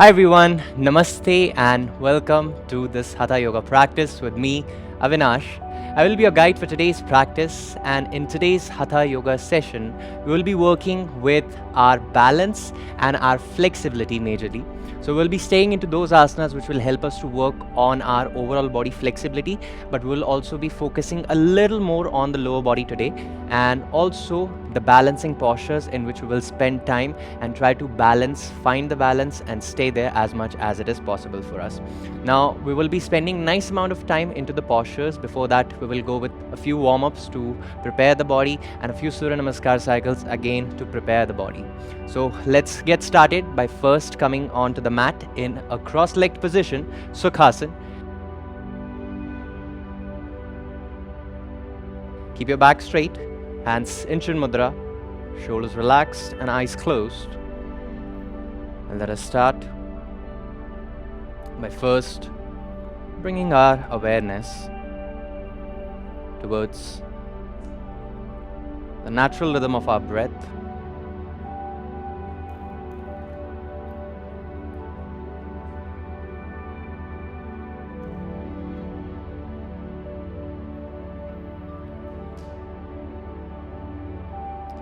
Hi everyone, Namaste and welcome to this Hatha Yoga practice with me, Avinash. I will be your guide for today's practice, and in today's Hatha Yoga session, we will be working with our balance and our flexibility majorly. So we'll be staying into those asanas which will help us to work on our overall body flexibility, but we'll also be focusing a little more on the lower body today, and also the balancing postures in which we will spend time and try to find the balance and stay there as much as it is possible for us. Now we will be spending nice amount of time into the postures. Before that, we will go with a few warm-ups to prepare the body and a few Surya Namaskar cycles again to prepare the body. So let's get started by first coming onto the mat in a cross-legged position, Sukhasana. Keep your back straight, hands in Chin Mudra, shoulders relaxed and eyes closed. And let us start by first bringing our awareness towards the natural rhythm of our breath.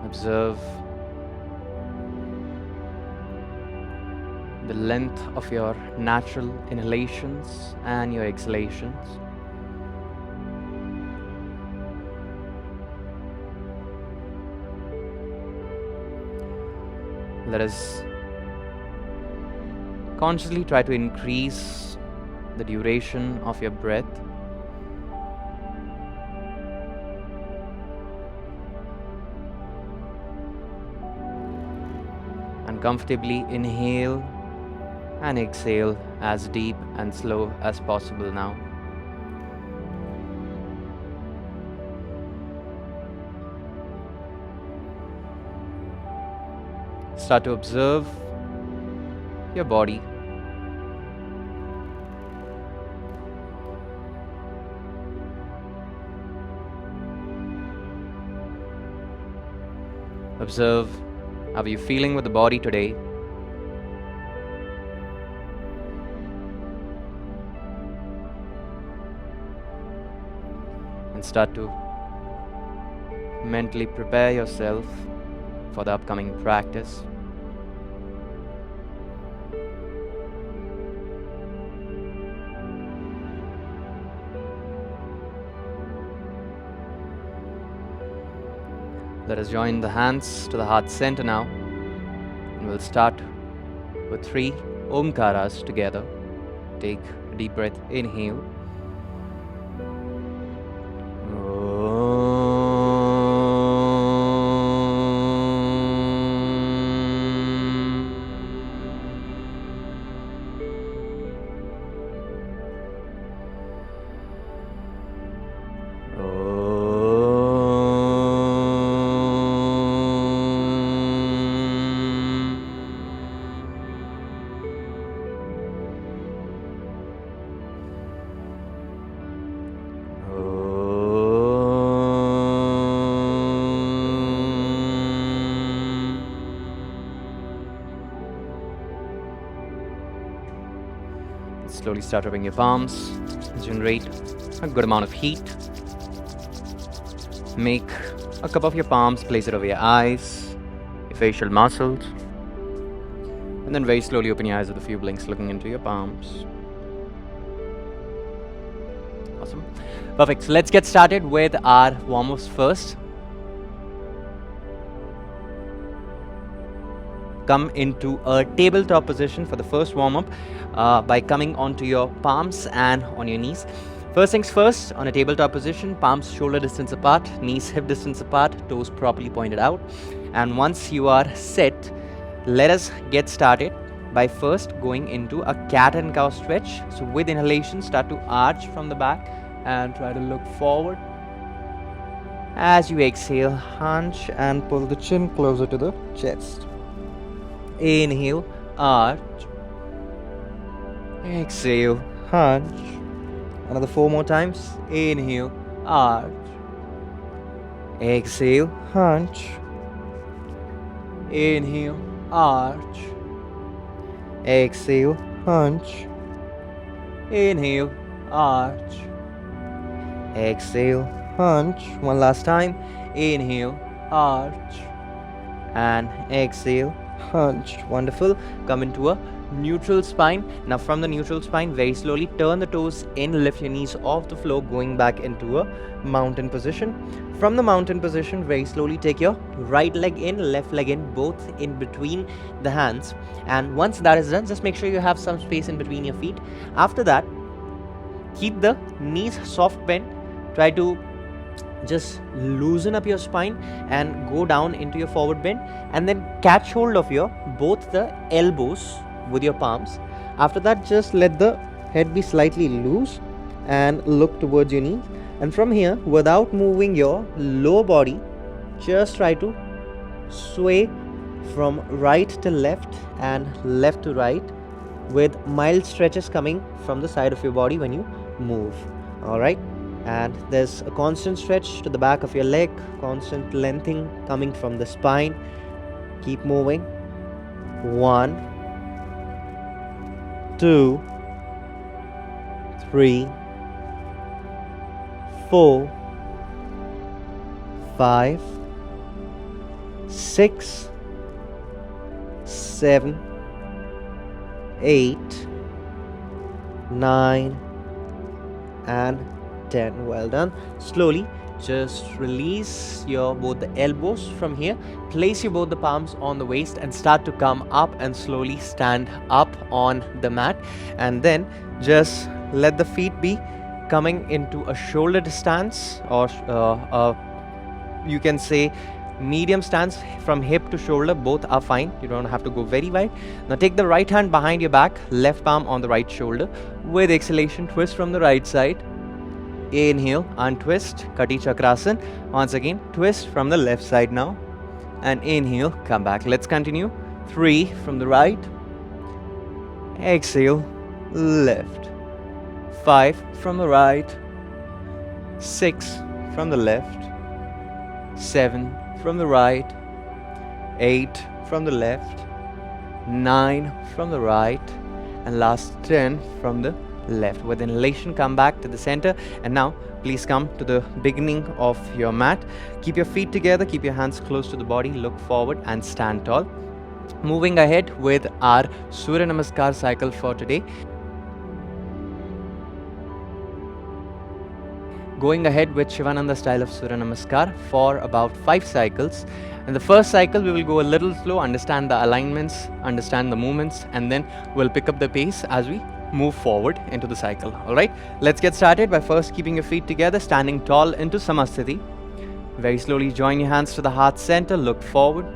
Observe the length of your natural inhalations and your exhalations. Let us consciously try to increase the duration of your breath. And comfortably inhale and exhale as deep and slow as possible now. Start to observe your body. Observe how are you feeling with the body today. And start to mentally prepare yourself for the upcoming practice. Let us join the hands to the heart center now, and we'll start with 3 Omkaras together. Take a deep breath, inhale. Slowly start rubbing your palms. Generate a good amount of heat. Make a cup of your palms, place it over your eyes, your facial muscles, and then very slowly open your eyes with a few blinks looking into your palms. Awesome. Perfect. So let's get started with our warm-ups first. Come into a tabletop position for the first warm-up by coming onto your palms and on your knees. First things first, on a tabletop position, palms shoulder distance apart, knees hip distance apart, toes properly pointed out. And once you are set, let us get started by first going into a cat and cow stretch. So with inhalation, start to arch from the back and try to look forward. As you exhale, hunch and pull the chin closer to the chest. Inhale, arch. Exhale, hunch. Another 4 more times. Inhale, arch. Exhale, hunch. Inhale, arch. Exhale, hunch. Inhale, arch. Exhale, hunch. One last time. Inhale, arch. And exhale, hunch. Wonderful. Come into a neutral spine. Now from the neutral spine, very slowly turn the toes in, lift your knees off the floor, going back into a mountain position. From the mountain position, very slowly take your right leg in, left leg in, both in between the hands. And once that is done, just make sure you have some space in between your feet. After that, keep the knees soft bent. Try to just loosen up your spine and go down into your forward bend, and then catch hold of your both the elbows with your palms. After that, just let the head be slightly loose and look towards your knees. And from here, without moving your lower body, just try to sway from right to left and left to right, with mild stretches coming from the side of your body when you move. Alright, and there's a constant stretch to the back of your leg, constant lengthening coming from the spine. Keep moving. 1, 2, 3, 4, 5, 6, 7, 8, 9, and 10. Well done. Slowly just release your both the elbows from here, place your both the palms on the waist, and start to come up and slowly stand up on the mat. And then just let the feet be coming into a shoulder stance, or you can say medium stance. From hip to shoulder, both are fine. You don't have to go very wide. Now take the right hand behind your back, left palm on the right shoulder. With exhalation, twist from the right side. Inhale, untwist, Kati Chakrasana. Once again, twist from the left side now. And inhale, come back. Let's continue. 3 from the right. Exhale, left. 5 from the right. 6 from the left. 7 from the right. 8 from the left. 9 from the right. And last 10 from the left. With inhalation, come back to the center, and now please come to the beginning of your mat. Keep your feet together, keep your hands close to the body, look forward and stand tall. Moving ahead with our Surya Namaskar cycle for today. Going ahead with Shivananda style of Surya Namaskar for about 5 cycles. In the first cycle, we will go a little slow, understand the alignments, understand the movements, and then we'll pick up the pace as we move forward into the cycle. Alright, let's get started by first keeping your feet together, standing tall into Samasthiti. Very slowly join your hands to the heart center, look forward.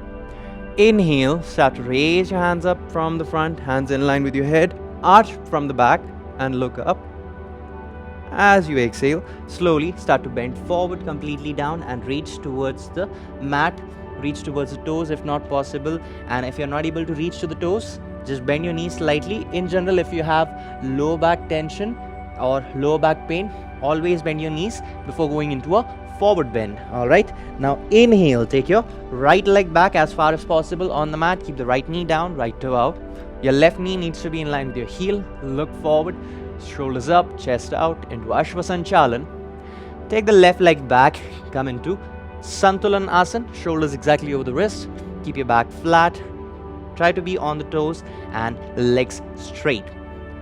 Inhale, start to raise your hands up from the front, hands in line with your head, arch from the back and look up. As you exhale, slowly start to bend forward completely down and reach towards the mat, reach towards the toes if not possible. And if you're not able to reach to the toes, just bend your knees slightly. In general, if you have low back tension or low back pain, always bend your knees before going into a forward bend. Alright, now inhale, take your right leg back as far as possible on the mat. Keep the right knee down, right toe out. Your left knee needs to be in line with your heel. Look forward, shoulders up, chest out into Ashvasanchalan. Take the left leg back, come into Santulan Asana, shoulders exactly over the wrist. Keep your back flat. Try to be on the toes and legs straight.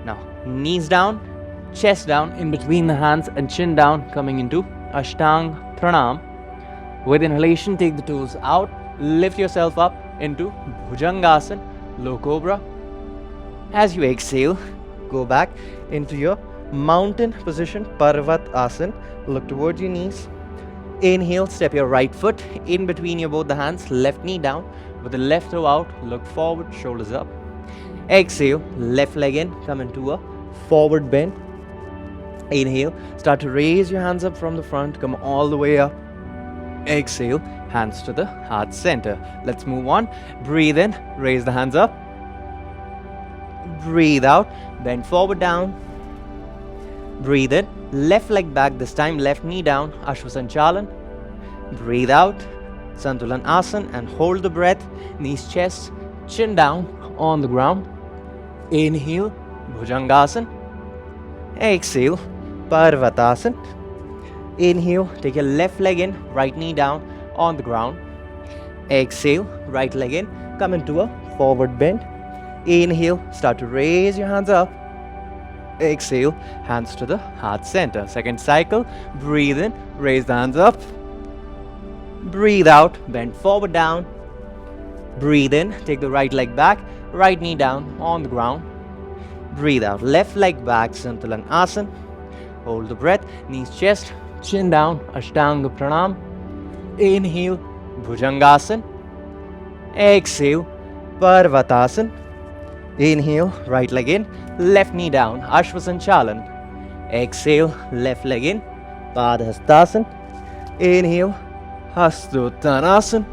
Now, knees down, chest down, in between the hands and chin down, coming into Ashtang Pranam. With inhalation, take the toes out, lift yourself up into Bhujangasana, low cobra. As you exhale, go back into your mountain position, Parvat Asana. Look towards your knees. Inhale, step your right foot in between your both the hands, left knee down. With the left toe out, look forward, shoulders up. Exhale, left leg in, come into a forward bend. Inhale, start to raise your hands up from the front, come all the way up. Exhale, hands to the heart center. Let's move on. Breathe in, raise the hands up. Breathe out, bend forward down. Breathe in, left leg back, this time left knee down, Ashvasanchalan. Breathe out, Santulan Asana, and hold the breath, knees, chest, chin down on the ground. Inhale, Bhujangasana. Exhale, Parvatasana. Inhale, take your left leg in, right knee down on the ground. Exhale, right leg in, come into a forward bend. Inhale, start to raise your hands up. Exhale, hands to the heart center. Second cycle, breathe in, raise the hands up. Breathe out, bend forward down. Breathe in, take the right leg back, right knee down on the ground. Breathe out, left leg back, Santulan Asana. Hold the breath, knees, chest, chin down, Ashtanga Pranam. Inhale, Bhujangasana. Exhale, Parvatasana. Inhale, right leg in, left knee down, Ashvasanchalan. Exhale, left leg in, Padhastasana. Inhale, Hastottanasana.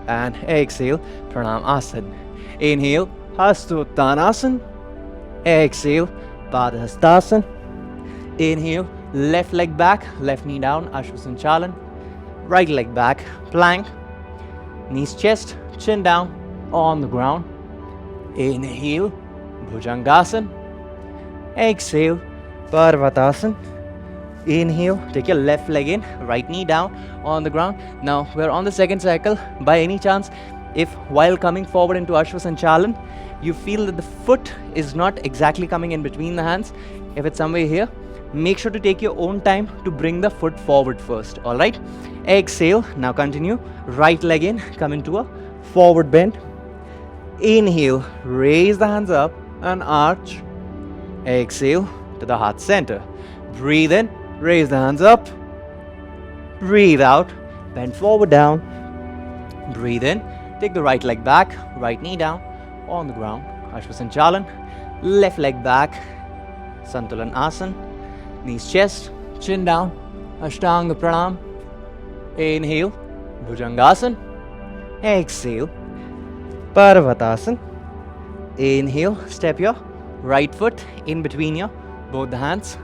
And exhale, Pranam Asana. Inhale, Hastottanasana. Exhale, Padhastasana. Inhale, left leg back, left knee down, Ashvasanchalan. Right leg back, plank. Knees, chest, chin down on the ground. Inhale, Bhujangasana. Exhale, Parvatasana. Inhale, take your left leg in, right knee down on the ground. Now we're on the second cycle. By any chance, if while coming forward into Ashvasanchalan, you feel that the foot is not exactly coming in between the hands, if it's somewhere here, make sure to take your own time to bring the foot forward first. Alright? Exhale, now continue. Right leg in, come into a forward bend. Inhale, raise the hands up and arch. Exhale to the heart center. Breathe in, raise the hands up. Breathe out, bend forward down. Breathe in, take the right leg back, right knee down on the ground. Ashvasanchalan. Left leg back, Santulan Asana. Knees, chest, chin down, Ashtanga Pranam. Inhale, Bhujangasana. Exhale, Parvatasana. Inhale, step your right foot in between your both the hands.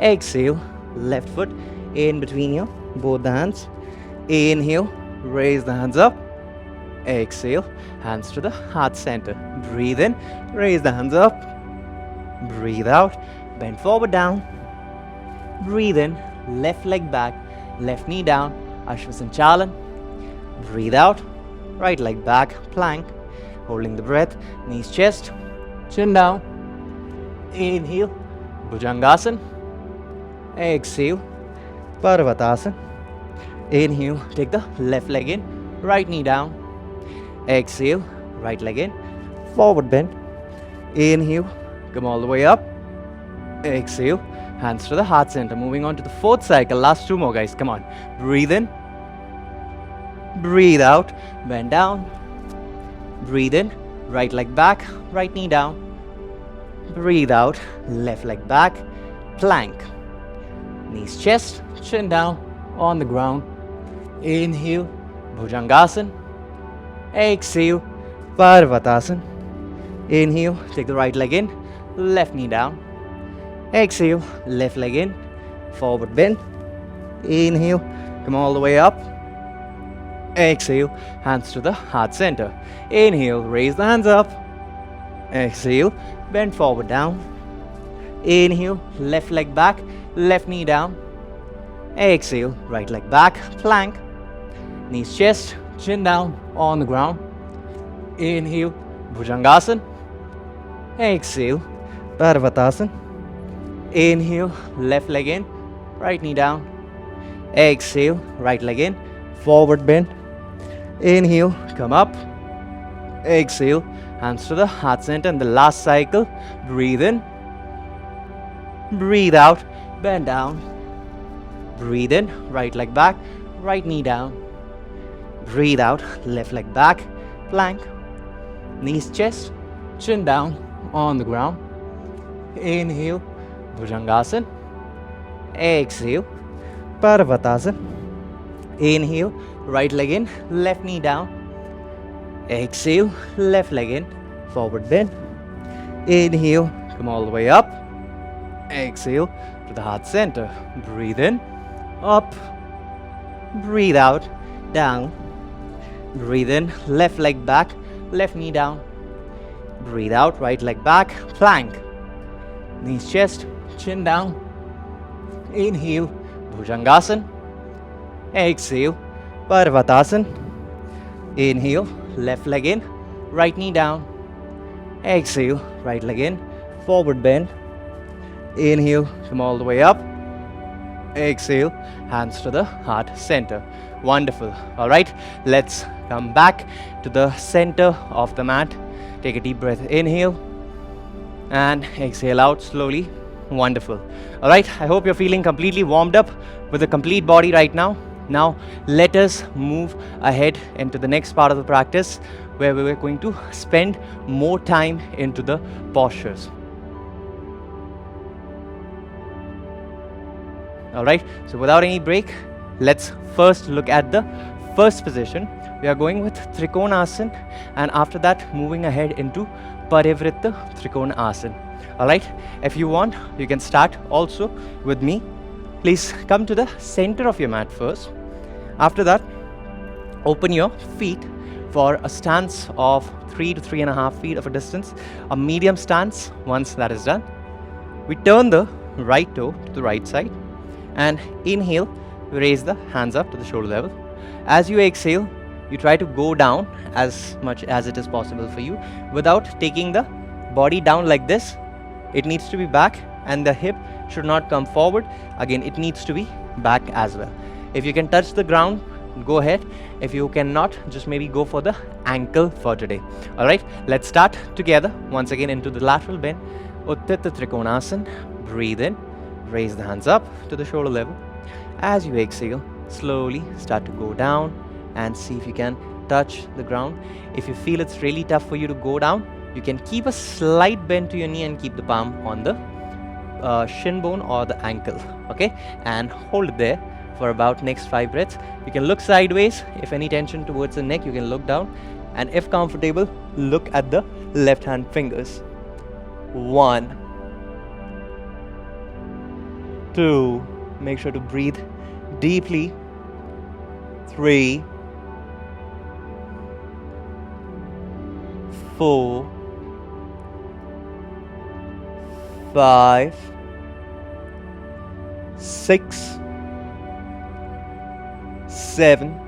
Exhale, left foot in between your both the hands. Inhale, raise the hands up. Exhale, hands to the heart center. Breathe in, raise the hands up. Breathe out, bend forward down. Breathe in, left leg back, left knee down, Ashvasanchalan. Breathe out, right leg back, plank. Holding the breath, knees, chest, chin down. Inhale, Bhujangasana. Exhale, Parvatasana. Inhale, take the left leg in, right knee down. Exhale, right leg in, forward bend. Inhale, come all the way up. Exhale, hands to the heart center. Moving on to the fourth cycle. Last two more, guys. Come on. Breathe in. Breathe out. Bend down. Breathe in. Right leg back. Right knee down. Breathe out. Left leg back. Plank. Knees, chest, chin down on the ground. Inhale, Bhujangasana. Exhale, Parvatasana. Inhale, take the right leg in, left knee down. Exhale, left leg in, forward bend. Inhale, come all the way up. Exhale, hands to the heart center. Inhale, raise the hands up. Exhale, bend forward down. Inhale, left leg back, left knee down. Exhale, right leg back, plank. Knees, chest, chin down on the ground. Inhale, Bhujangasana. Exhale, Parvatasana. Inhale, left leg in, right knee down. Exhale, right leg in, forward bend. Inhale, come up. Exhale, hands to the heart center. And the last cycle, breathe in. Breathe out, bend down. Breathe in, right leg back, right knee down. Breathe out, left leg back, plank. Knees, chest, chin down on the ground. Inhale, Bhujangasana. Exhale, Parvatasana. Inhale, right leg in, left knee down. Exhale, left leg in, forward bend. Inhale, come all the way up. Exhale to the heart center. Breathe in, up. Breathe out, down. Breathe in, left leg back, left knee down. Breathe out, right leg back, plank. Knees chest, chin down. Inhale, Bhujangasana. Exhale, Parvatasana. Inhale, left leg in, right knee down. Exhale, right leg in, forward bend. Inhale, come all the way up. Exhale, hands to the heart center. Wonderful. All right, let's come back to the center of the mat. Take a deep breath, inhale, and exhale out slowly. Wonderful. All right, I hope you're feeling completely warmed up with the complete body right now. Now, let us move ahead into the next part of the practice where we're going to spend more time into the postures. All right, so without any break, let's first look at the first position. We are going with Trikonasana, and after that moving ahead into Parivritta Trikonasana. All right, if you want, you can start also with me. Please come to the center of your mat first. After that, open your feet for a stance of 3 to 3.5 feet of a distance, a medium stance. Once that is done, we turn the right toe to the right side and inhale, raise the hands up to the shoulder level. As you exhale, you try to go down as much as it is possible for you without taking the body down like this. It needs to be back, and the hip should not come forward. Again, it needs to be back as well. If you can touch the ground, go ahead. If you cannot, just maybe go for the ankle for today. All right, let's start together. Once again into the lateral bend, Utthita Trikonasana. Breathe in, raise the hands up to the shoulder level. As you exhale, slowly start to go down and see if you can touch the ground. If you feel it's really tough for you to go down, you can keep a slight bend to your knee and keep the palm on the shin bone or the ankle, okay? And hold it there for about next 5 breaths. You can look sideways. If any tension towards the neck, you can look down. And if comfortable, look at the left hand fingers. 1, 2, make sure to breathe deeply. 3, 4, 5, 6, 7,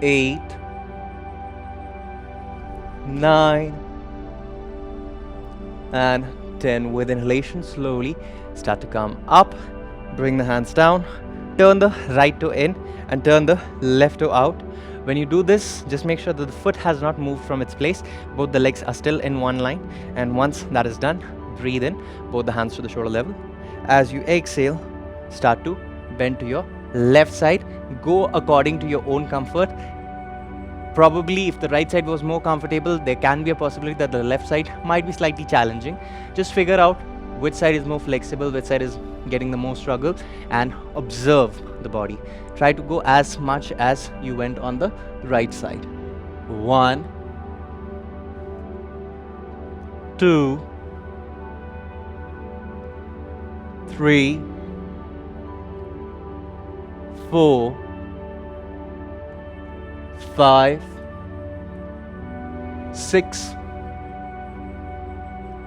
8, 9, and 10. With inhalation, slowly start to come up. Bring the hands down. Turn the right toe in and turn the left toe out. When you do this, just make sure that the foot has not moved from its place. Both the legs are still in one line. And once that is done, breathe in, both the hands to the shoulder level. As you exhale, start to bend to your left side. Go according to your own comfort. Probably if the right side was more comfortable, there can be a possibility that the left side might be slightly challenging. Just figure out which side is more flexible, which side is getting the most struggle, and observe the body. Try to go as much as you went on the right side. 1, 2, 3, 4, 5, 6,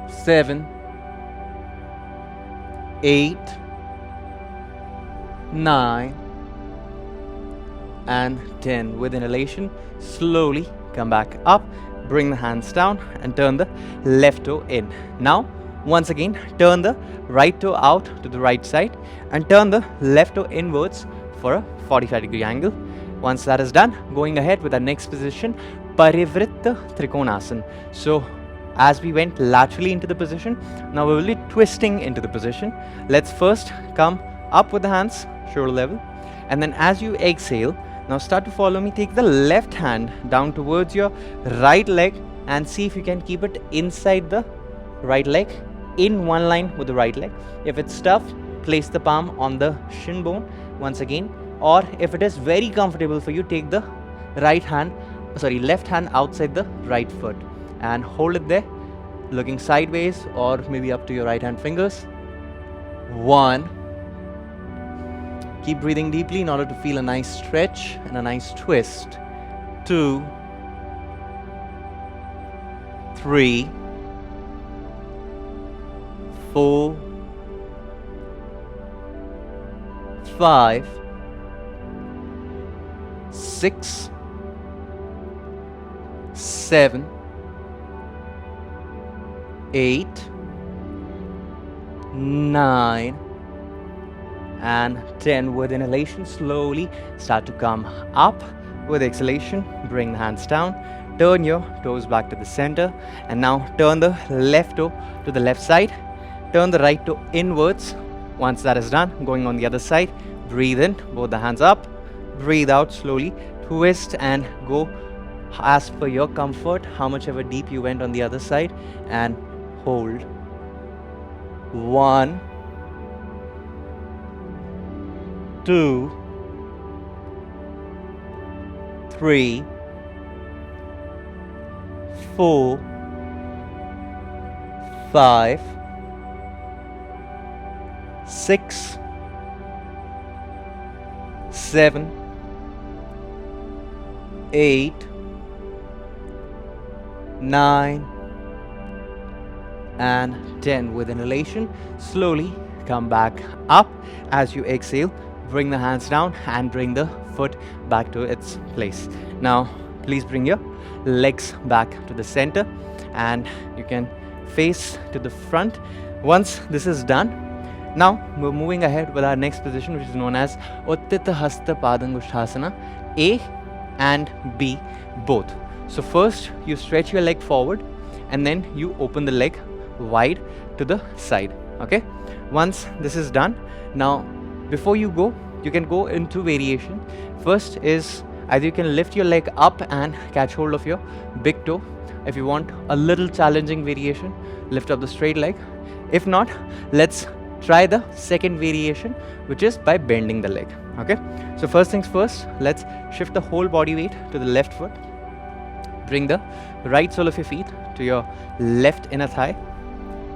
7, 8, 9, and 10. With inhalation, slowly come back up, bring the hands down and turn the left toe in. Now, once again, turn the right toe out to the right side and turn the left toe inwards for a 45-degree angle. Once that is done, going ahead with our next position, Parivritta Trikonasana. So, as we went laterally into the position, now we will be twisting into the position. Let's first come up with the hands, shoulder level, and then as you exhale, now start to follow me. Take the left hand down towards your right leg and see if you can keep it inside the right leg, in one line with the right leg. If it's tough, place the palm on the shin bone once again, or if it is very comfortable for you, take the left hand outside the right foot and hold it there, looking sideways or maybe up to your right hand fingers. 1. Keep breathing deeply in order to feel a nice stretch and a nice twist. 2, 3, 4, 5, 6, 7, 8, 9 and 10. With inhalation, slowly start to come up. With exhalation, bring the hands down, turn your toes back to the center, and now turn the left toe to the left side, turn the right toe inwards. Once that is done, going on the other side, breathe in, both the hands up, breathe out slowly, twist and go as per your comfort, how much ever deep you went on the other side, and hold. 1, 2, 3, 4, 5, 6, 7, 8, 9 and 10. With inhalation, slowly come back up. As you exhale, bring the hands down and bring the foot back to its place. Now please bring your legs back to the center and you can face to the front. Once this is done, now we're moving ahead with our next position, which is known as Uttita Hasta Padangushthasana, A and B both. So first you stretch your leg forward and then you open the leg wide to the side. Okay, once this is done, now before you go, you can go into variation. First is either you can lift your leg up and catch hold of your big toe. If you want a little challenging variation, lift up the straight leg. If not, let's try the second variation, which is by bending the leg. Okay, so first things first, let's shift the whole body weight to the left foot. Bring the right sole of your feet to your left inner thigh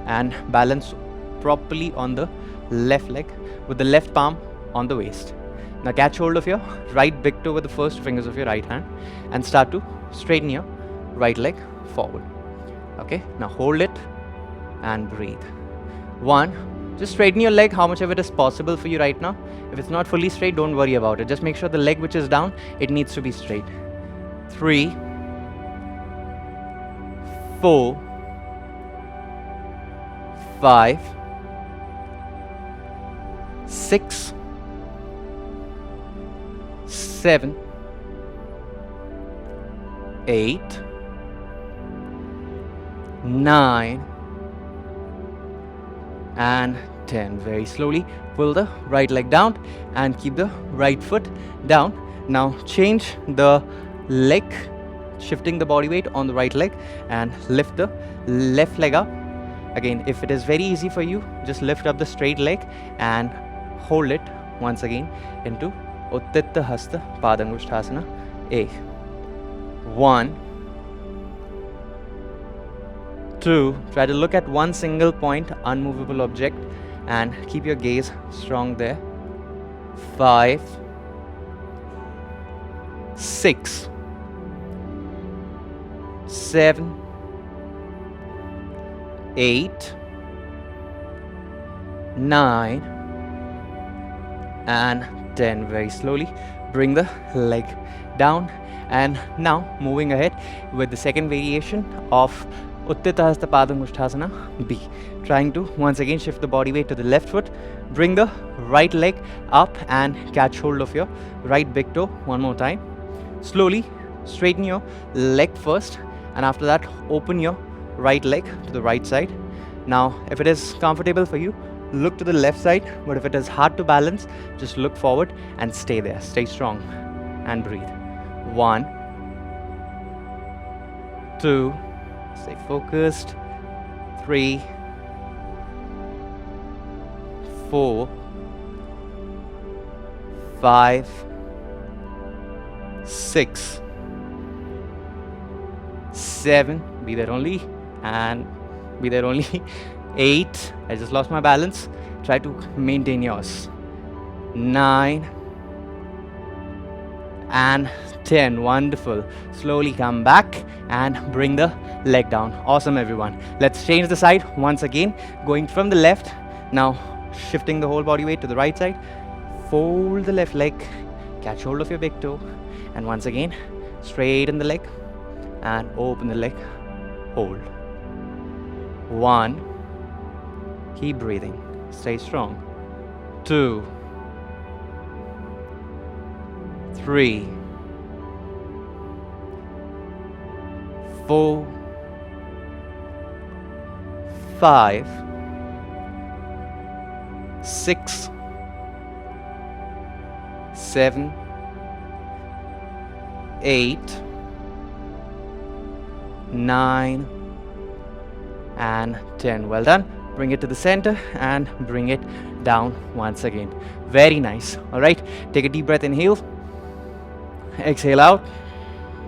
and balance properly on the left leg with the left palm on the waist. Now catch hold of your right big toe with the first fingers of your right hand and start to straighten your right leg forward. Okay, now hold it and breathe. 1, just straighten your leg how much of it is possible for you right now. If it's not fully straight, don't worry about it. Just make sure the leg which is down, it needs to be straight. 3, 4, 5, 6, 7, 8, 9 and 10. Very slowly pull the right leg down and keep the right foot down. Now change the leg, shifting the body weight on the right leg and lift the left leg up. Again, if it is very easy for you, just lift up the straight leg and hold it once again into Uttita Hasta Padangushthasana A. 1, 2, try to look at one single point, unmovable object, and keep your gaze strong there. 5, 6, 7, 8, 9 and 10. Very slowly bring the leg down, and now moving ahead with the second variation of Uttita Hasta Padangushthasana B. Trying to once again shift the body weight to the left foot, bring the right leg up and catch hold of your right big toe one more time. Slowly straighten your leg first, and after that open your right leg to the right side. Now if it is comfortable for you, look to the left side, but if it is hard to balance, just look forward and stay there. Stay strong and breathe. 1, 2, stay focused. 3, 4, 5, 6, 7, be there only, and be there only. 8, I just lost my balance, try to maintain yours. 9 and 10. Wonderful. Slowly come back and bring the leg down. Awesome, everyone. Let's change the side once again, going from the left. Now shifting the whole body weight to the right side. Fold the left leg, catch hold of your big toe, and once again straighten the leg and open the leg. Hold. 1. Keep breathing. Stay strong. 2, 3, 4, 5, 6, 7, 8, 9, and 10. Well done. Bring it to the center and bring it down once again. Very nice. All right. Take a deep breath. Inhale. Exhale out.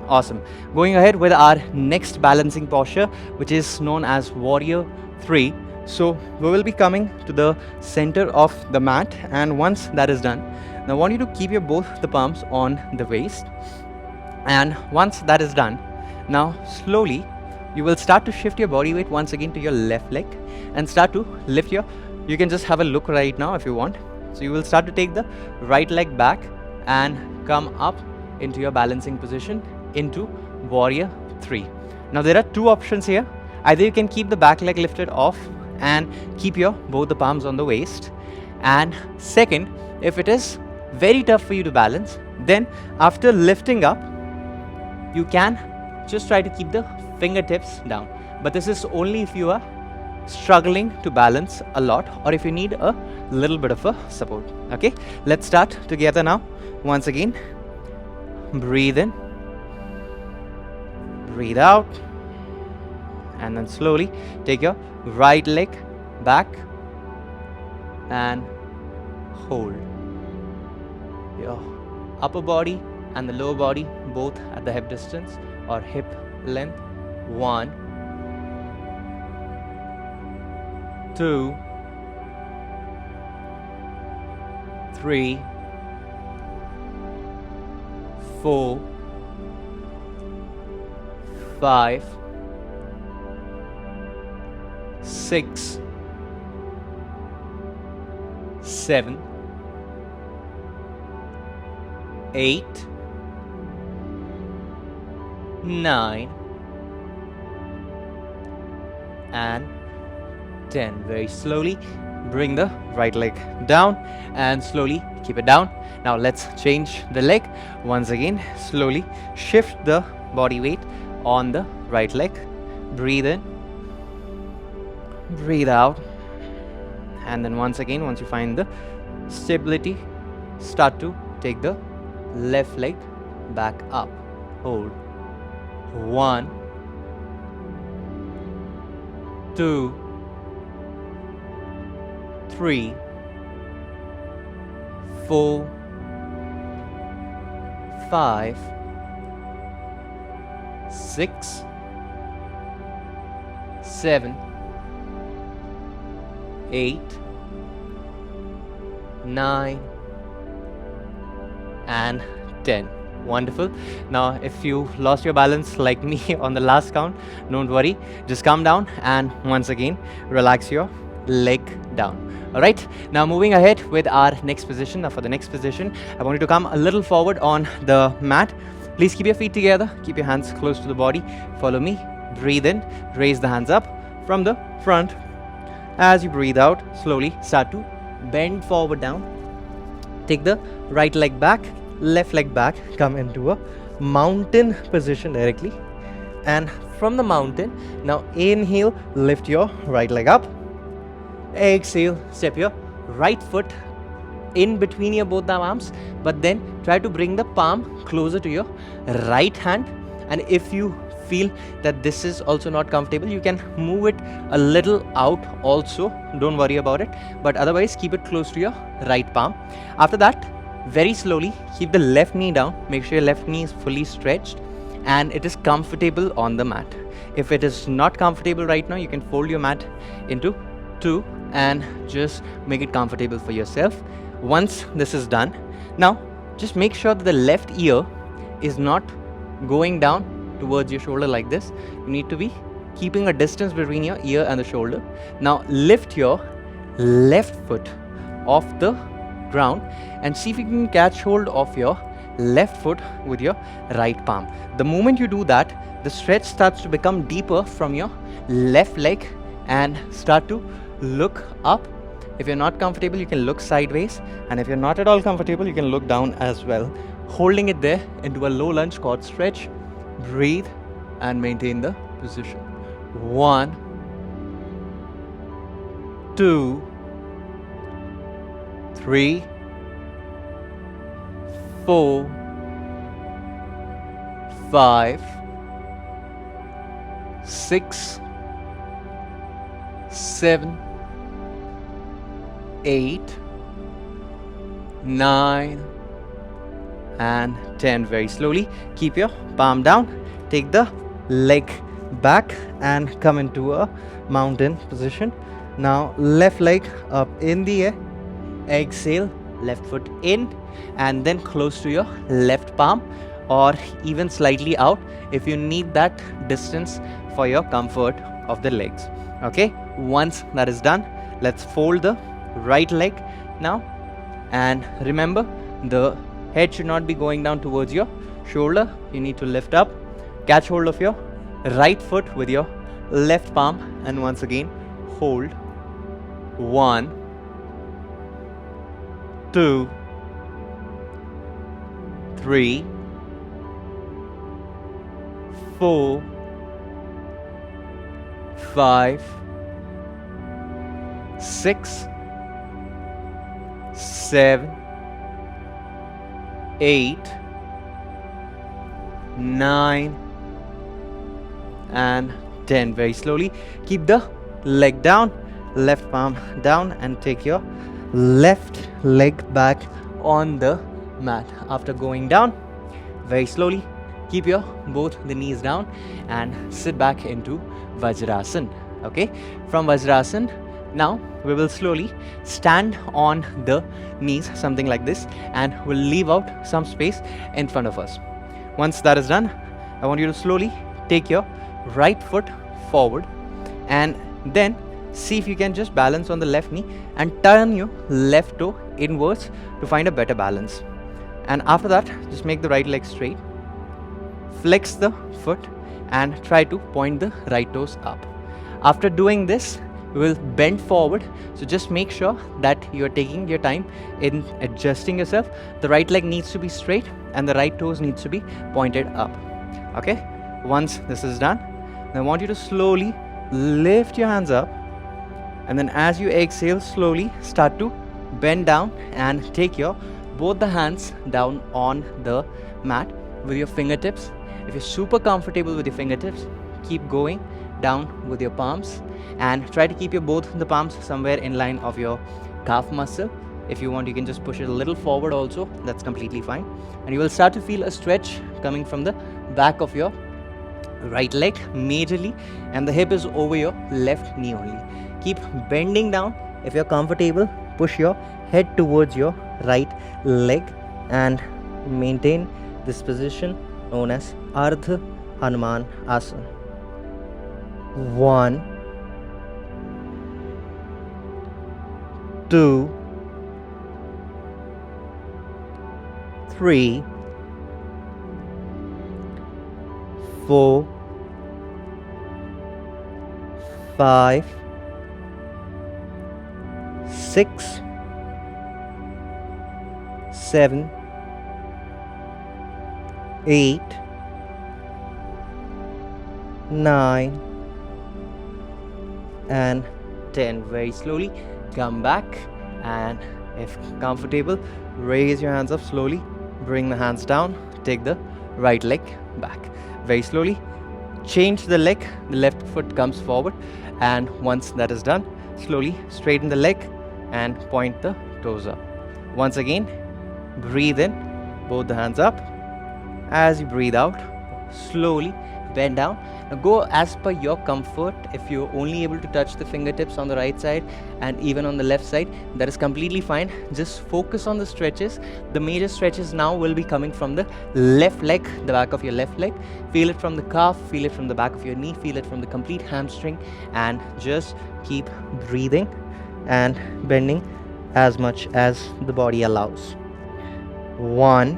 Awesome. Going ahead with our next balancing posture, which is known as Warrior 3. So we will be coming to the center of the mat, and once that is done, now I want you to keep your both the palms on the waist. And once that is done, now slowly you will start to shift your body weight once again to your left leg and start to lift you can just have a look right now if you want. So you will start to take the right leg back and come up into your balancing position into Warrior 3. Now there are two options here. Either you can keep the back leg lifted off and keep your both the palms on the waist. And second, if it is very tough for you to balance, then after lifting up, you can just try to keep the fingertips down. But this is only if you are struggling to balance a lot or if you need a little bit of a support. Okay, let's start together now. Once again, breathe in, breathe out, and then slowly take your right leg back and hold. Your upper body and the lower body both at the hip distance or hip length. 1, 2, 3, 4, 5, 6, 7, 8, 9, and 10. Very slowly bring the right leg down and slowly keep it down. Now let's change the leg. Once again, slowly shift the body weight on the right leg. Breathe in, breathe out, and then once again, once you find the stability, start to take the left leg back up. Hold. 1, 2, 3, 4, 5, 6, 7, 8, 9, and 10. Wonderful. Now if you lost your balance like me on the last count, don't worry, just calm down and once again relax your leg down. Alright, now moving ahead with our next position. Now for the next position, I want you to come a little forward on the mat. Please keep your feet together, keep your hands close to the body. Follow me. Breathe in, raise the hands up from the front. As you breathe out, slowly start to bend forward down. Take the right leg back, left leg back, come into a mountain position directly. And from the mountain, now inhale, lift your right leg up. Exhale, step your right foot in between your both the arms, but then try to bring the palm closer to your right hand. And if you feel that this is also not comfortable, you can move it a little out also, don't worry about it, but otherwise keep it close to your right palm. After that, very slowly keep the left knee down, make sure your left knee is fully stretched and it is comfortable on the mat. If it is not comfortable right now, you can fold your mat into 2 and just make it comfortable for yourself. Once this is done, now just make sure that the left ear is not going down towards your shoulder like this. You need to be keeping a distance between your ear and the shoulder. Now lift your left foot off the ground and see if you can catch hold of your left foot with your right palm. The moment you do that, the stretch starts to become deeper from your left leg and start to look up. If you're not comfortable, you can look sideways, and if you're not at all comfortable, you can look down as well, holding it there into a low lunge called stretch. Breathe and maintain the position. 1, 2, 3, 4, 5, 6, 7, 8, 9 and 10. Very slowly, keep your palm down, take the leg back and come into a mountain position. Now left leg up in the air, exhale, left foot in and then close to your left palm or even slightly out if you need that distance for your comfort of the legs. Okay, once that is done, let's fold the right leg now, and remember, the head should not be going down towards your shoulder. You need to lift up, catch hold of your right foot with your left palm and once again hold. 1, 2, 3, 4, 5, 6, 7, 8, 9 and 10. Very slowly, keep the leg down, left palm down and take your left leg back on the mat. After going down, very slowly, keep your both the knees down and sit back into Vajrasana. Okay, from Vajrasana, now we will slowly stand on the knees, something like this, and we'll leave out some space in front of us. Once that is done, I want you to slowly take your right foot forward and then see if you can just balance on the left knee and turn your left toe inwards to find a better balance. And after that, just make the right leg straight, flex the foot and try to point the right toes up. After doing this, we will bend forward, so just make sure that you are taking your time in adjusting yourself. The right leg needs to be straight and the right toes needs to be pointed up. Okay, once this is done, I want you to slowly lift your hands up, and then as you exhale, slowly start to bend down and take your both the hands down on the mat with your fingertips. If you're super comfortable with your fingertips, keep going down with your palms and try to keep your both the palms somewhere in line of your calf muscle. If you want, you can just push it a little forward also, that's completely fine. And you will start to feel a stretch coming from the back of your right leg majorly, and the hip is over your left knee only. Keep bending down. If you're comfortable, push your head towards your right leg and maintain this position known as Ardha Hanuman Asana. 1, 2, 3, 4, 5, 6, 7, 8, 9 and 10. Very slowly come back, and if comfortable, raise your hands up slowly, bring the hands down, take the right leg back. Very slowly change the leg, the left foot comes forward, and once that is done, slowly straighten the leg and point the toes up. Once again, breathe in, both the hands up. As you breathe out, slowly bend down Now go as per your comfort. If you're only able to touch the fingertips on the right side and even on the left side, that is completely fine. Just focus on the stretches. The major stretches now will be coming from the left leg, the back of your left leg. Feel it from the calf, feel it from the back of your knee, feel it from the complete hamstring, and just keep breathing and bending as much as the body allows. 1,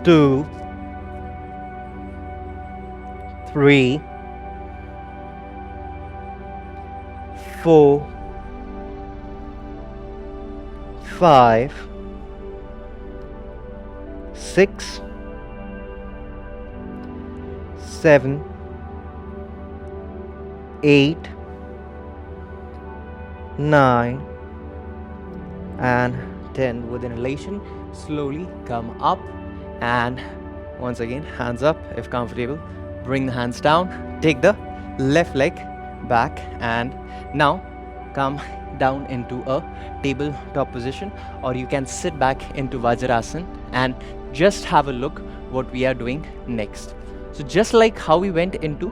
2, 3, 4, 5, 6, 7, 8, 9, and 10. With inhalation, slowly come up, and once again, hands up if comfortable. Bring the hands down, take the left leg back, and now come down into a tabletop position, or you can sit back into Vajrasana and just have a look what we are doing next. So just like how we went into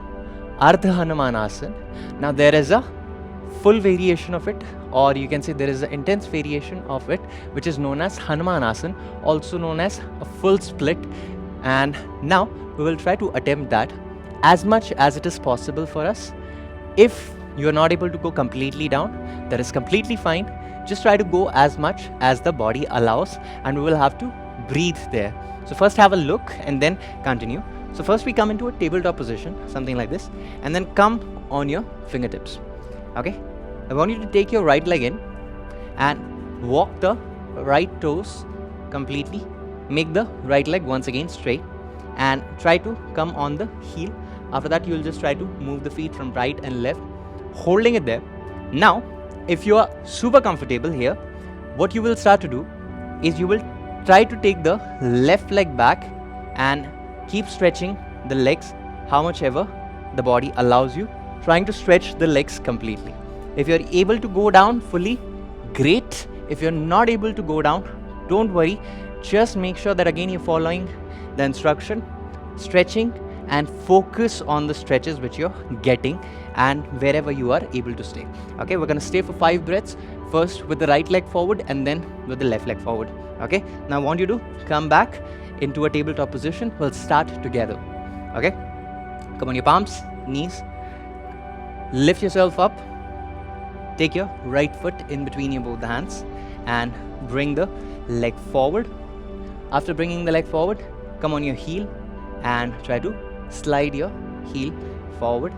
Ardha Hanumanasana, now there is a full variation of it, or you can say there is an intense variation of it, which is known as Hanumanasana, also known as a full split. And now we will try to attempt that as much as it is possible for us. If you are not able to go completely down, that is completely fine. Just try to go as much as the body allows, and we will have to breathe there. So first have a look and then continue. So first we come into a tabletop position, something like this, and then come on your fingertips. Okay, I want you to take your right leg in and walk the right toes completely. Make the right leg once again straight and try to come on the heel. After that, you will just try to move the feet from right and left, holding it there. Now, if you are super comfortable here, what you will start to do is you will try to take the left leg back and keep stretching the legs how much ever the body allows you, trying to stretch the legs completely. If you're able to go down fully, great. If you're not able to go down, don't worry. Just make sure that again you're following the instruction, stretching, and focus on the stretches which you're getting and wherever you are able to stay. Okay, we're going to stay for 5 breaths, first with the right leg forward and then with the left leg forward. Okay, now I want you to come back into a tabletop position. We'll start together. Okay, come on your palms, knees, lift yourself up, take your right foot in between your both the hands and bring the leg forward. After bringing the leg forward, come on your heel and try to slide your heel forward.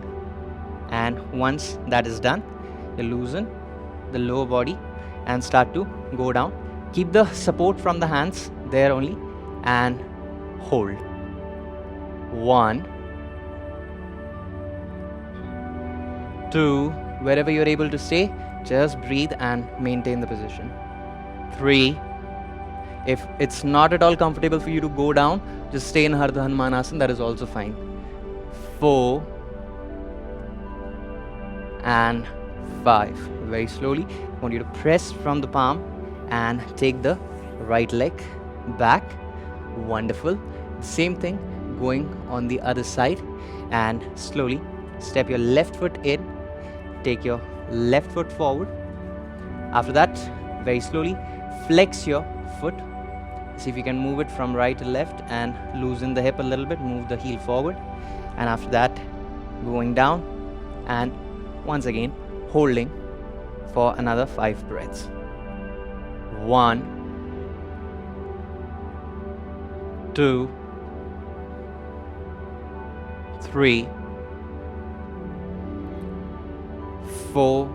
And once that is done, you loosen the lower body and start to go down. Keep the support from the hands there only and hold. 1, 2, wherever you're able to stay, just breathe and maintain the position. 3, if it's not at all comfortable for you to go down, just stay in Ardha Hanumanasana, that is also fine. 4 and 5. Very slowly, I want you to press from the palm and take the right leg back. Wonderful. Same thing going on the other side, and slowly step your left foot in, take your left foot forward. After that, very slowly flex your foot. See if you can move it from right to left and loosen the hip a little bit, move the heel forward. And after that, going down and once again holding for another 5 breaths. 1, 2, 3, 4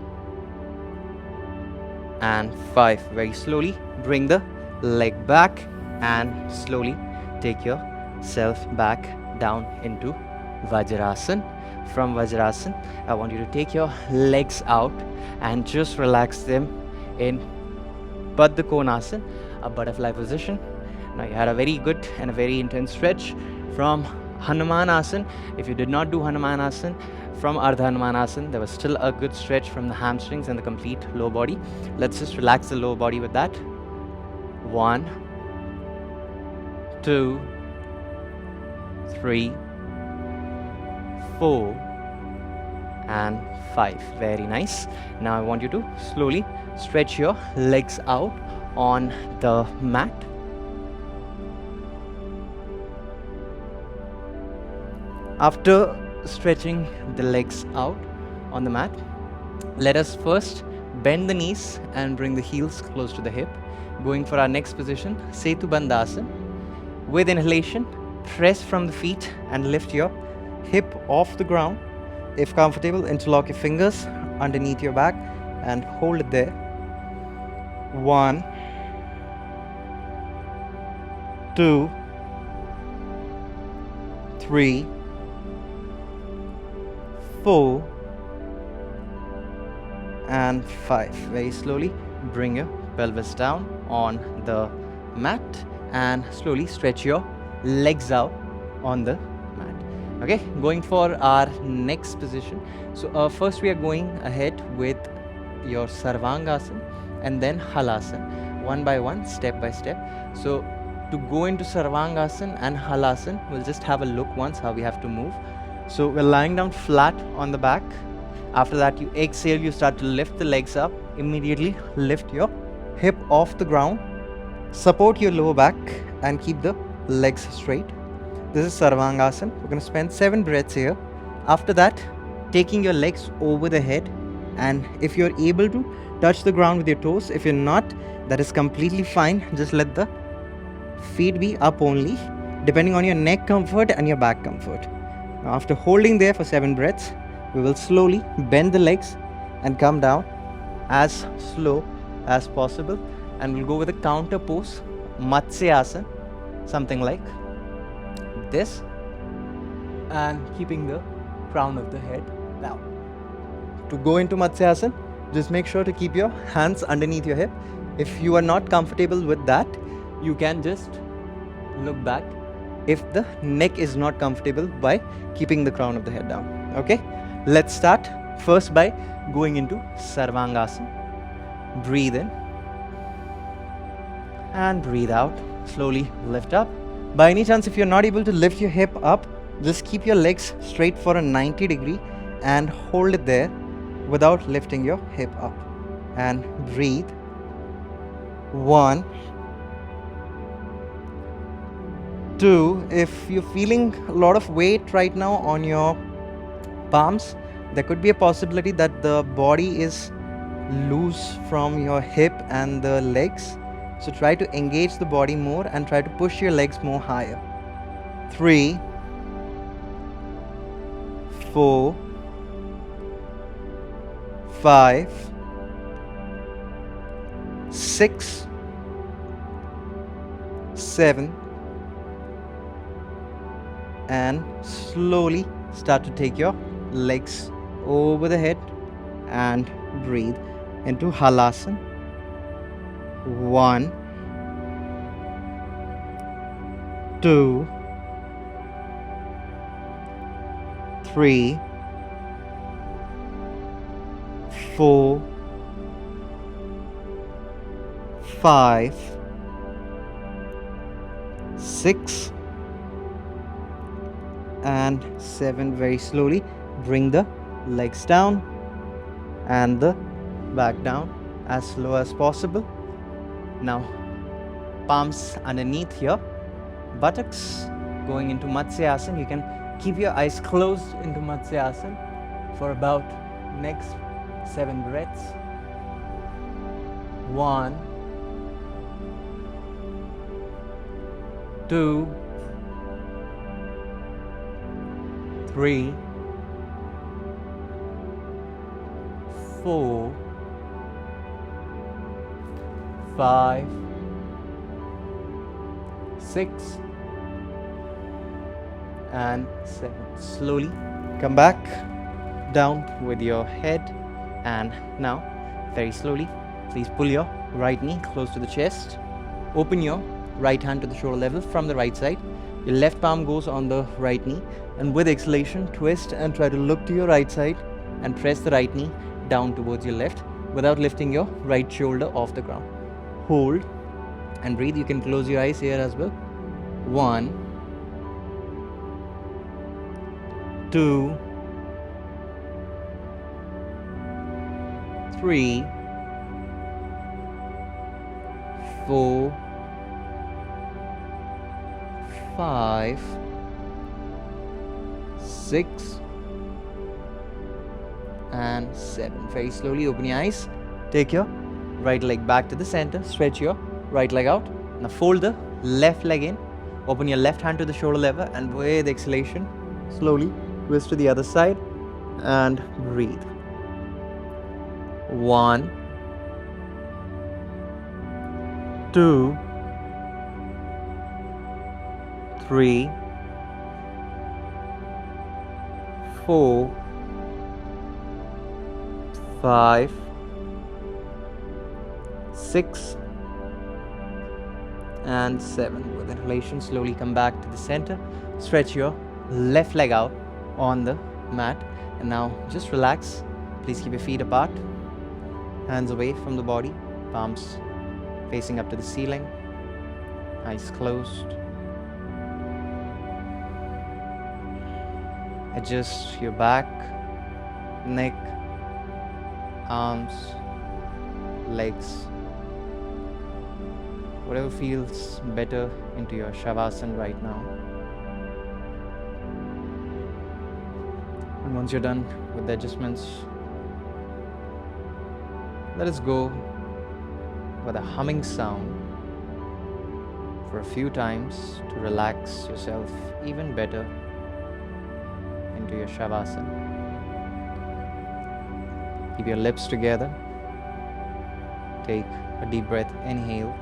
and 5. Very slowly bring the leg back and slowly take yourself back down into Vajrasana. From Vajrasana, I want you to take your legs out and just relax them in Baddha Konasana, a butterfly position. Now you had a very good and a very intense stretch from Hanumanasana. If you did not do Hanumanasana, from Ardha Hanumanasana, there was still a good stretch from the hamstrings and the complete lower body. Let's just relax the lower body with that. 1, 2, 3, 4, and 5. Very nice. Now I want you to slowly stretch your legs out on the mat. After stretching the legs out on the mat, let us first bend the knees and bring the heels close to the hip. Going for our next position, Setu Bandhasana. With inhalation, press from the feet and lift your hip off the ground. If comfortable, interlock your fingers underneath your back and hold it there. 1, 2, 3, 4, and 5. Very slowly bring your pelvis down on the mat and slowly stretch your legs out on the mat. Okay, going for our next position. So first we are going ahead with your Sarvangasana and then Halasana, one by one, step by step. So to go into Sarvangasana and Halasana, we'll just have a look once how we have to move. So we're lying down flat on the back. After that, you exhale, you start to lift the legs up. Immediately lift your hip off the ground. Support your lower back and keep the legs straight. This is Sarvangasana. We're going to spend 7 breaths here. After that, taking your legs over the head, and if you're able to, touch the ground with your toes. If you're not, that is completely fine. Just let the feet be up only, depending on your neck comfort and your back comfort. Now, after holding there for 7 breaths, we will slowly bend the legs and come down as slow as possible, and we'll go with a counter pose, Matsyasana, something like this, and keeping the crown of the head down. To go into Matsyasana, just make sure to keep your hands underneath your hip. If you are not comfortable with that, you can just look back if the neck is not comfortable by keeping the crown of the head down. Okay, let's start first by going into Sarvangasana. Breathe in and breathe out. Slowly lift up. By any chance, if you're not able to lift your hip up, just keep your legs straight for a 90 degree and hold it there without lifting your hip up. And breathe. 1, 2. If you're feeling a lot of weight right now on your palms, there could be a possibility that the body is loose from your hip and the legs. So try to engage the body more and try to push your legs more higher. 3, 4, 5, 6, 7, and slowly start to take your legs over the head and breathe into Halasana. 1, 2, 3, 4, 5, 6, and 7. Very slowly bring the legs down and the back down as slow as possible. Now palms underneath your buttocks, going into Matsyasana. You can keep your eyes closed into Matsyasana for about next 7 breaths. 1, 2, 3, 4, 5, 6, and 7. Slowly come back down with your head, and now very slowly please pull your right knee close to the chest. Open your right hand to the shoulder level from the right side. Your left palm goes on the right knee, and with exhalation twist and try to look to your right side and press the right knee down towards your left without lifting your right shoulder off the ground. Hold and breathe. You can close your eyes here as well. 1, 2, 3, 4, 5, 6, and 7. Very slowly open your eyes. Take your right leg back to the center. Stretch your right leg out. Now fold the left leg in. Open your left hand to the shoulder lever, and with exhalation, slowly twist to the other side and breathe. 1, 2, 3, 4, 5, 6, and 7. With inhalation, slowly come back to the center. Stretch your left leg out on the mat, and now just relax. Please keep your feet apart, hands away from the body, palms facing up to the ceiling, eyes closed. Adjust your back, neck, arms, legs, whatever feels better into your Shavasana right now. And once you're done with the adjustments, let us go with a humming sound for a few times to relax yourself even better into your Shavasana. Keep your lips together. Take a deep breath. Inhale.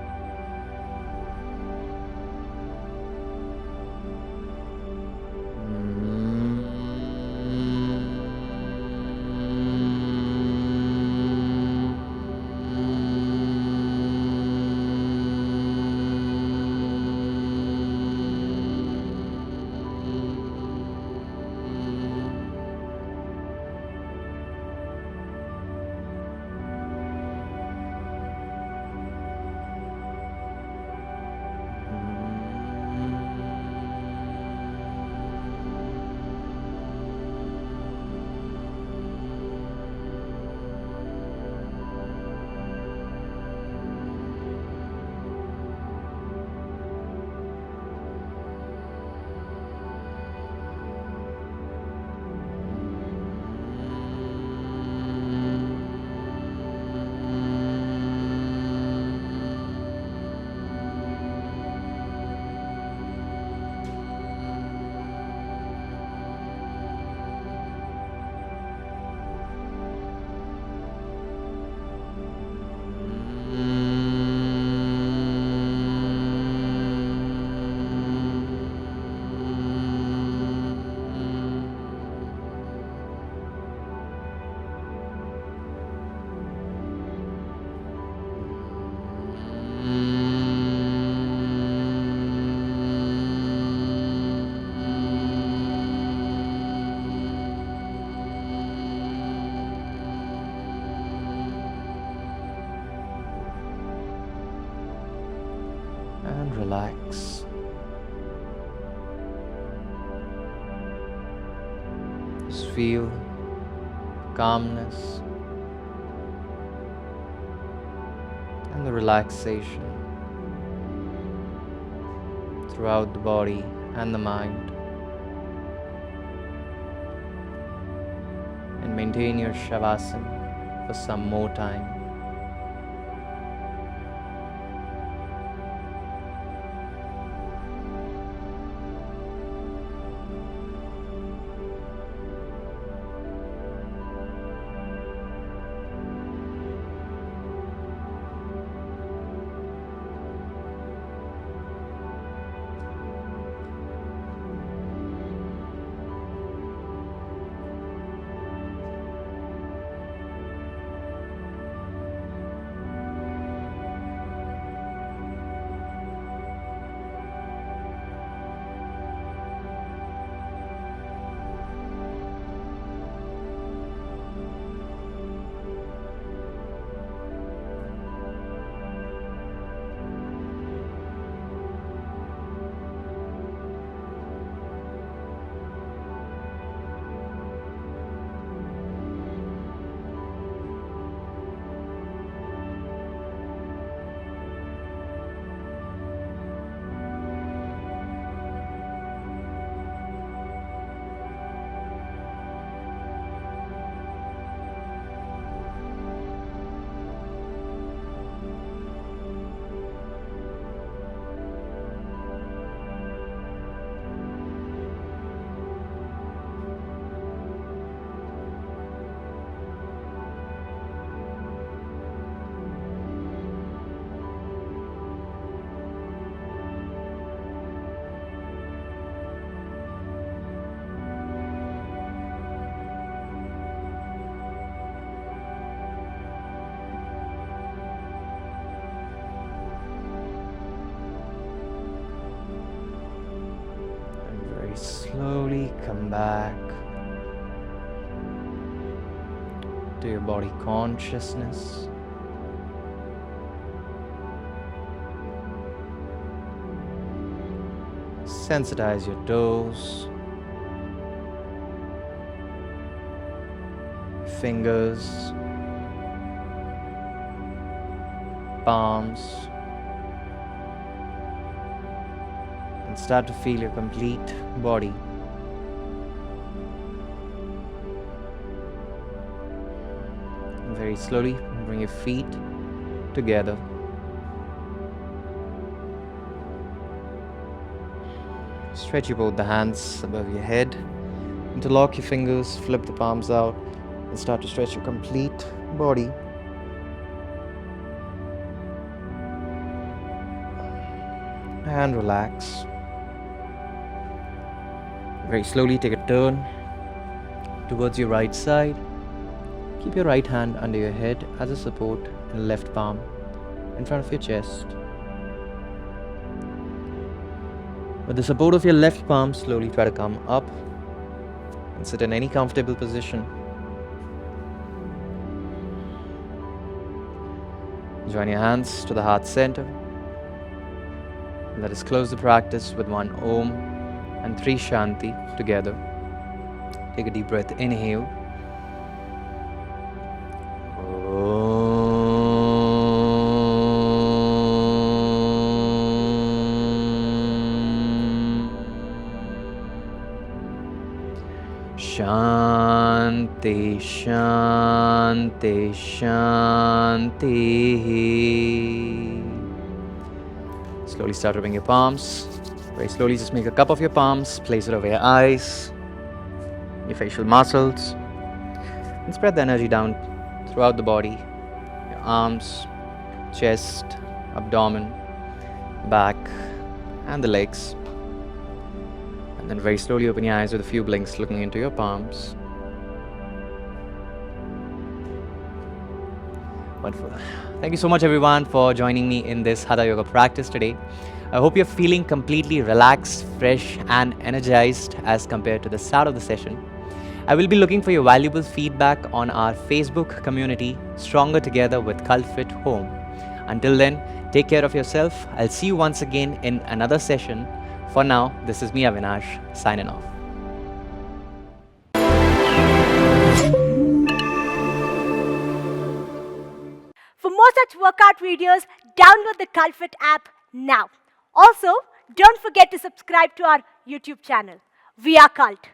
And relax. Just feel calmness and the relaxation throughout the body and the mind. And maintain your Shavasana for some more time. slowly come back to your body consciousness. Sensitize your toes, fingers, palms, and start to feel your complete body. And very slowly bring your feet together. Stretch both the hands above your head. Interlock your fingers, flip the palms out, and start to stretch your complete body. And relax. Very slowly take a turn towards your right side. Keep your right hand under your head as a support and left palm in front of your chest. With the support of your left palm, slowly try to come up and sit in any comfortable position. Join your hands to the heart center. Let us close the practice with one Om and 3 Shanti together. Take a deep breath, inhale. Shanti, Shanti, Shanti. Slowly start rubbing your palms. Very slowly just make a cup of your palms, place it over your eyes, your facial muscles, and spread the energy down throughout the body, your arms, chest, abdomen, back, and the legs. And then very slowly open your eyes with a few blinks looking into your palms. Wonderful. Thank you so much everyone for joining me in this Hatha Yoga practice today. I hope you're feeling completely relaxed, fresh and energized as compared to the start of the session. I will be looking for your valuable feedback on our Facebook community, Stronger Together with Culfit Home. Until then, take care of yourself. I'll see you once again in another session. For now, this is me, Avinash, signing off. For more such workout videos, download the Culfit app now. Also, don't forget to subscribe to our YouTube channel. We are Cult.